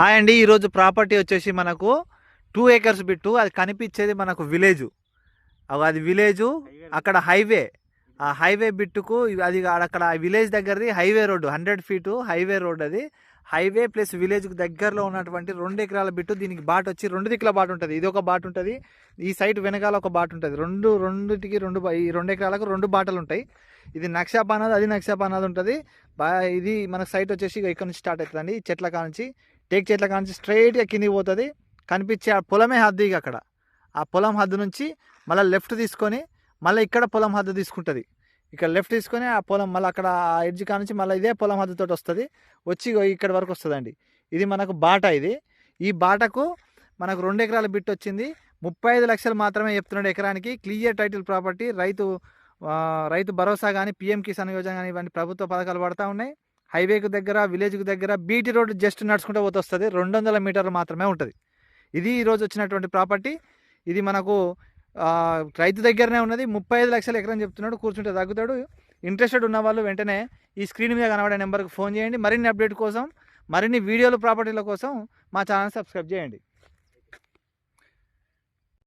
Hi అండి. ఈరోజు property వచ్చేసి మనకు 2 ఏకర్స్ బిట్టు. అది కనిపించేది మనకు విలేజు. అది విలేజు, అక్కడ హైవే. ఆ హైవే బిట్టుకు అది అక్కడ విలేజ్ దగ్గరది highway road, 100 feet highway road. అది హైవే ప్లస్ విలేజ్కి దగ్గరలో ఉన్నటువంటి 2 ఎకరాల బిట్టు. దీనికి బాట వచ్చి 2 దిక్కుల బాట ఉంటుంది. ఇది ఒక బాట ఉంటుంది, ఈ సైడ్ వెనకాల ఒక బాట ఉంటుంది. రెండుటికి ఈ 2 ఎకరాలకు 2 బాటలు ఉంటాయి. ఇది నక్షాపానాది, అది నక్షాపానాది ఉంటుంది. ఇది మన సైట్ వచ్చేసి ఇక్కడ నుంచి స్టార్ట్ అవుతుందండి. చెట్ల కానుంచి, టేక్ చెట్ల కానుంచి స్ట్రైట్గా కిందికి పోతుంది. కనిపించే ఆ పొలమే హద్దు. ఇక అక్కడ ఆ పొలం హద్దు నుంచి మళ్ళీ లెఫ్ట్ తీసుకొని మళ్ళీ ఇక్కడ పొలం హద్దు తీసుకుంటుంది. ఇక్కడ లెఫ్ట్ తీసుకొని ఆ పొలం మళ్ళీ అక్కడ ఆ ఎడ్జ్ కానుంచి మళ్ళీ ఇదే పొలం హద్దుతో వస్తుంది. వచ్చి ఇక్కడ వరకు వస్తుందండి. ఇది మనకు బాట. ఇది ఈ బాటకు మనకు 2 ఎకరాల బిట్ వచ్చింది. 35 లక్షలు మాత్రమే చెప్తున్నాడు ఎకరానికి. Clear title property. Rythu Bharosa కానీ, పిఎం కిసాన్ యోజన కానీ, ఇవన్నీ ప్రభుత్వ పథకాలు పడతా ఉన్నాయి. హైవేకు దగ్గర, విలేజ్కు దగ్గర, బీటీ రోడ్ జస్ట్ నడుచుకుంటూ పోతే వస్తుంది. 200 మీటర్లు మాత్రమే ఉంటుంది. ఇది ఈరోజు వచ్చినటువంటి ప్రాపర్టీ. ఇది మనకు రైతు దగ్గరనే ఉన్నది. 35 లక్షలు ఎకరం చెప్తున్నాడు. కూర్చుంటే తగ్గుతాడు. ఇంట్రెస్టెడ్ ఉన్న వాళ్ళు వెంటనే ఈ స్క్రీన్ మీద కనబడే నెంబర్కి ఫోన్ చేయండి. మరిన్ని అప్డేట్ కోసం, మరిన్ని వీడియోలు, ప్రాపర్టీల కోసం మా ఛానల్ సబ్స్క్రైబ్ చేయండి.